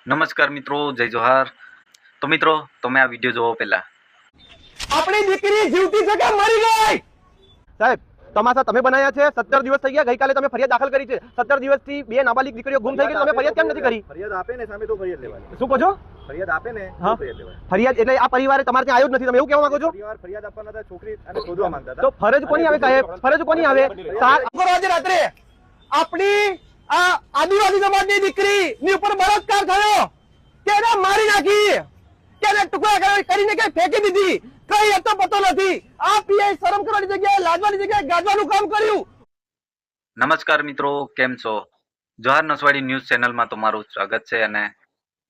નમસ્કાર મિત્રો, જય જોહાર। તો મિત્રો તમે આ વિડીયો જોવો પહેલા આપણી દીકરી જીવતી છે કે મરી ગઈ? સાહેબ તમાશા તમે બનાવ્યા છે। 17 દિવસ થઈ ગયા, ગઈકાલે તમે ફરિયાદ દાખલ કરી છે। 17 દિવસથી બે નાબાલિગ દીકરીઓ ગુમ થઈ ગઈ, તમે ફરિયાદ કેમ નથી કરી? ફરિયાદ આપે ને સામે તો ફરિયાદ લેવાની। શું કહો છો? ફરિયાદ આપે ને હા ફરિયાદ લેવાની। ફરિયાદ એટલે આ પરિવારે તમારે ત્યાં આવ્યો જ નથી, તમે એવું કહેવા માંગો છો? પરિવાર ફરિયાદ આપવાના હતા, છોકરી અને શોધવા માંગતા હતા। તો ફરજ કોની આવે સાહેબ? ફરજ કોની આવે? આજે રાત્રે આપણી આ આદિવાસી સમાજની દીકરી ની ઉપર બળાત્કાર થયો, તેને મારી નાખી, તેને ટુકડા કરીને કે ફેંકી દીધી, કઈ હતો પતો નથી। આ પીઆઈ શરમ કરવાની જગ્યાએ લાજવાની જગ્યાએ ગાજવાનું કામ કર્યું। નમસ્કાર મિત્રો, કેમ છો? જોહાર નસવાડી ન્યૂઝ ચેનલમાં તમારું સ્વાગત છે અને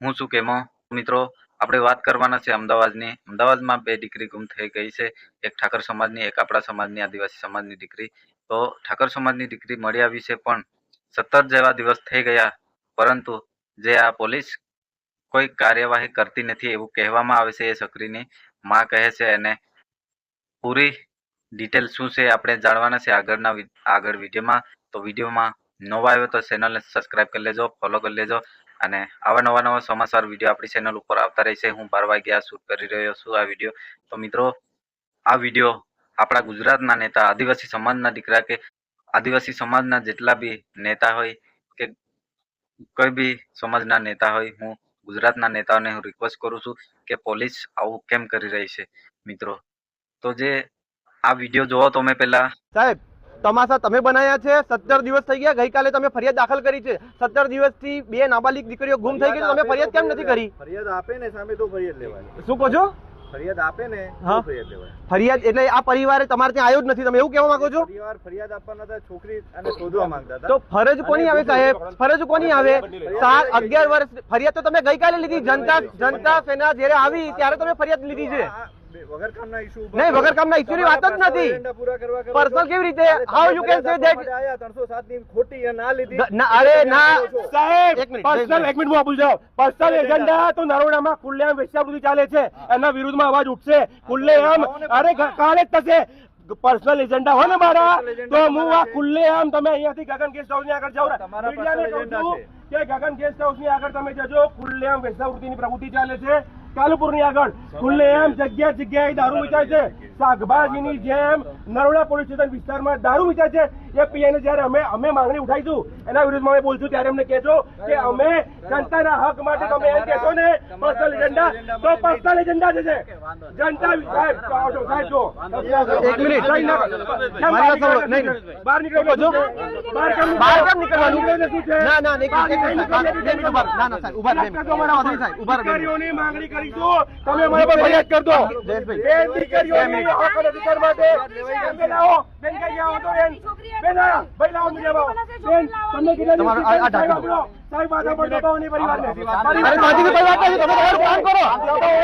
હું છું કેમો। મિત્રો આપણે વાત કરવાના છે અમદાવાદની। અમદાવાદમાં બે દીકરી ગુમ થઈ ગઈ છે, એક ઠાકર સમાજની, એક આપણા સમાજની આદિવાસી સમાજની દીકરી। તો ઠાકર સમાજની દીકરી મળી આવી છે, પણ 17 જેવા દિવસ થઈ ગયા, પરંતુ જે આ પોલીસ કોઈ કાર્યવાહી કરતી નથી એવું કહેવામાં આવે છે। એ છોકરીની માં કહે છે અને પૂરી ડિટેલ શું છે આપણે જાણવાના છે આગળ વિડીયોમાં। તો વિડીયોમાં નવા આવ્યો તો ચેનલને સબસ્ક્રાઇબ કરી લેજો, ફોલો કરી લેજો અને આવા નવા સમાચાર વિડીયો આપણી ચેનલ ઉપર આવતા રહેશે। હું 12 વાગ્યા શૂટ કરી રહ્યો છું આ વિડીયો। તો મિત્રો આ વિડીયો આપણા ગુજરાતના નેતા, આદિવાસી સમાજના દીકરા કે આદિવાસી સમાજના જેટલા બી નેતા હોય કે કોઈ બી સમાજના નેતા હોય, હું ગુજરાતના નેતાઓને હું રિક્વેસ્ટ કરું છું કે પોલીસ આવું કેમ કરી રહી છે મિત્રો। તો જે આ વિડીયો જોવો તમે પહેલા સાહેબ તમાશા તમે બનાવ્યા છે। 17 દિવસ થઈ ગયા, ગઈકાલે તમે ફરિયાદ દાખલ કરી છે। 17 દિવસથી બે નાબાલિગ દીકરીઓ ગુમ થઈ ગઈ, તમે ફરિયાદ કેમ નથી કરી? ફરિયાદ આપે ને સામે તો ફરિયાદ લેવાની। શું કહો છો? ફરિયાદ આપે ને હા। ફરિયાદ લેવાની। ફરિયાદ એટલે આ પરિવારે તમારે ત્યાં આવ્યો જ નથી, તમે એવું કહેવા માંગો છો? પરિવાર ફરિયાદ આપવાના હતા, છોકરી અને શોધવા માંગતા હતા। તો ફરજ કોની આવે સાહેબ? ફરજ કોની આવે? 11 વર્ષ ફરિયાદ તો તમે ગઈકાલે લીધી। જનતા સેના જ્યારે આવી ત્યારે તમે ફરિયાદ લીધી છે। વગર કામના ઇશ્યુ નહીં, વગર કામના ઇશ્યુની વાત જ નથી। પૂરા કરવા પર્સનલ કેવી રીતે? How you can say that? આયા 307 ની ખોટી ના લીધી। અરે ના સાહેબ, એક મિનિટ, પર્સનલ એક મિનિટ બોલ જાઓ। પર્સનલ એજન્ડા તો નરોડામાં ખુલ્લેઆમ વેશ્યાવૃત્તિ ચાલે છે, એના વિરુદ્ધમાં અવાજ ઉઠશે ખુલ્લેઆમ। અરે કાલે જ થશે। પર્સનલ એજન્ડા હોય ને મારા, તો હું આ ખુલ્લેઆમ તમે અહીંયાથી ગગન ગેસ્ટ હાઉસ ની આગળ જાઓ, મીડિયાને કહું છું કે ગગન ગેસ્ટ હાઉસ ની આગળ તમે જજો। ખુલ્લેઆમ વેશ્યાવૃત્તિની પ્રવૃત્તિ ચાલે છે કાલુપુરની આગળ। ખુલ્લેઆમ જગ્યાએ દારૂ વેચાય છે, શાકભાજીની જેમ નરોડા પોલીસ સ્ટેશન વિસ્તારમાં દારૂ વેચાય છે। એ પીઆઈને જયારે અમે માંગણી ઉઠાઈશું, એના વિરુદ્ધમાં અમે બોલશું, ત્યારે અમને કહેજો કે અમે જનતાના હક માટે તમે એમ કહેશો ને પર્સનલ એજન્ડા, તો પર્સનલ એજન્ડા છે જનતા। સાહેબ જો એક મિનિટ, બહાર નીકળો છો, બહાર કેમ નીકળવાનું? ના ના ના સાહેબ ઉભા દીકરીઓની માંગણી કરીશું, તમે મને પર ફરિયાદ કરજો। બે દીકરીઓની હક અધિકાર માટે બેન આવો, બેન કઈ આવો તો બેન ભાઈ લાવો મીડિયામાં બેન, તમને કેટલા તમારો આ ઢાંકણો સાહેબ માથા પર દબાવો નહીં પરિવારને। અરે સાચી વાત થાય, તમે તમારું કામ કરો,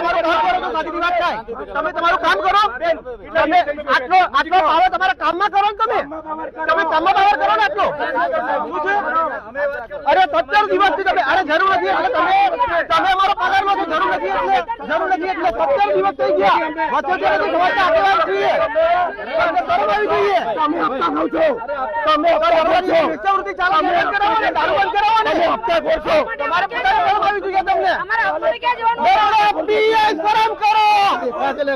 તમારું કામ કરો તો સાચી વાત થાય। તમે તમારું કામ કરો, તમે આટલો પાવર તમારા કામમાં કરો ને, તમે કામમાં પાવર કરો ને આટલો। અરે 17 દિવસથી તમે, અરે જરૂર નથી એટલે તમે અમારો પગાર નો જરૂર નથી એટલે 17 દિવસ થઈ ગયા, વચ્ચે સમજતા આપવા જોઈએ, તમને શરમ આવી જોઈએ। તમે હપ્તા ખાવ છો, તમે વેચાવૃત્તિ ચાલુ કરાવો ને, દારૂ બંધ કરાવો ને, હપ્તા ખોર છો, તમારે પોતાને શરમ આવી જોઈએ તમને। નરોડા પીઆઈ શરમ કરો,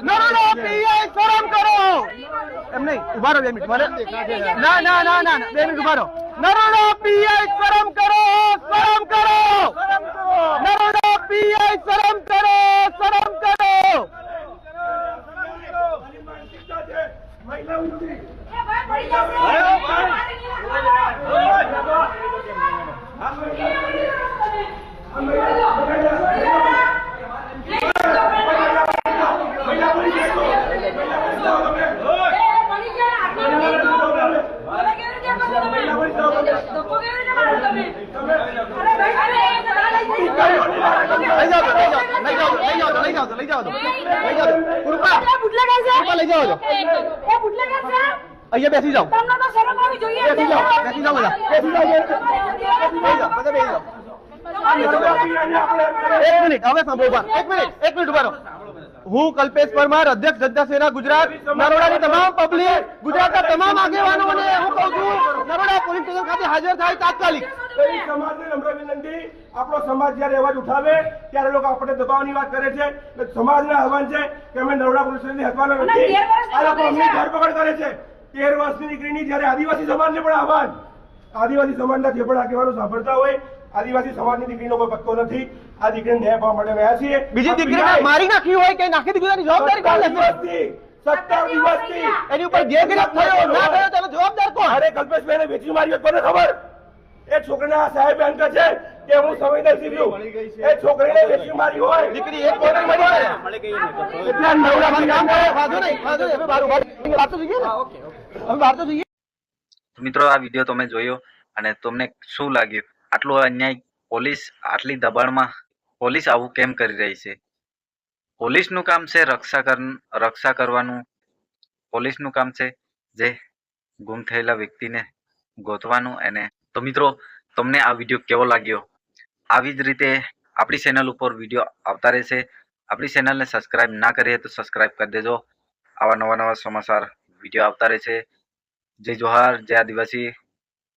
નરોડા પીઆઈ શરમ કરો। એમ નહીં, ઉભા રહો 2 મિનિટ, મને ના ના ના ના 2 મિનિટ ઉભા રહો। નરોડા પીઆઈ શરમ કરો, શરમ કરો, નરોડા પીઆઈ શરમ કરો, શરમ કરો। અહીંયા બેસી જાઓ, તમને તો શરમ આવી જોઈએ, બેસી જાઓ, બેસી જાઓ બધા, બેસી જાઓ, બધા બેસી જાઓ। 1 મિનિટ હવે સાંભળો, 1 મિનિટ ઉભા રહો। હું કલ્પેશ પરમાર, અધ્યક્ષ જનતા સેના ગુજરાત, નરોડાની તમામ પબ્લિક, ગુજરાતના તમામ આગેવાનોને હું કહું છું, નરોડા પોલીસ સ્ટેશન ખાતે હાજર થાય તાત્કાલિક. કઈ સમાજને નમ્ર વિનંતી, આપણો સમાજ જ્યારે અવાજ ઉઠાવે ત્યારે લોકો આપણે દબાવવાની વાત કરે છે. સમાજને આહવાન છે કે અમે નરોડા પોલીસ સ્ટેશનથી હટવાના નથી. આ લોકો અમને ધરપકડ કરે છે. 13 વર્ષની દીકરીની જ્યારે આદિવાસી સમાજને પણ આહવાન, આદિવાસી સમાજના જે પણ આગેવાનો સાંભળતા હોય, આદિવાસી સમાજની દીકરીનો કોઈ પત્તો નથી. આ દીકરીને ન્યાય પામવા માટે રહ્યા છીએ. બીજી દીકરીને મારી નાખી હોય કે નાખી દીધી એની જવાબદારી કોણ લેશે? 17 દિવસથી એની ઉપર જે ગિરફ થયો ના થયો તેનો જવાબદાર કોણ? અરે કલ્પેશભાઈને વેચી મારી કોને ખબર? એ છોકરીના સાહેબ અંક છે કે હું સંવેદનશીલ છું. એ છોકરીને વેચી મારી હોય દીકરી એક કોને મળી ગઈ એટલે નવડામાં કામ કરે. વાંધો નહીં, વાંધો નહીં. હવે બહાર તો જઈએ ને. હવે બહાર તો જઈએ. તો મિત્રો આ વિડીયો તમે જોયો અને તમને શું લાગ્યું? આટલો અન્યાય, પોલીસ આટલી દબાણમાં, પોલીસ આવું કેમ કરી રહી છે? પોલીસનું કામ છે રક્ષા કરવાનું. પોલીસનું કામ છે જે ગુમ થયેલા વ્યક્તિને ગોતવાનું. અને તો મિત્રો તમને આ વિડીયો કેવો લાગ્યો? આવી જ રીતે આપણી ચેનલ ઉપર વિડીયો આવતા રહેશે. આપણી ચેનલને સબસ્ક્રાઇબ ના કરીએ તો સબસ્ક્રાઇબ કરી દેજો. આવા નવા સમાચાર વિડીયો આવતા રહેશે. જય જોહાર, જય આદિવાસી.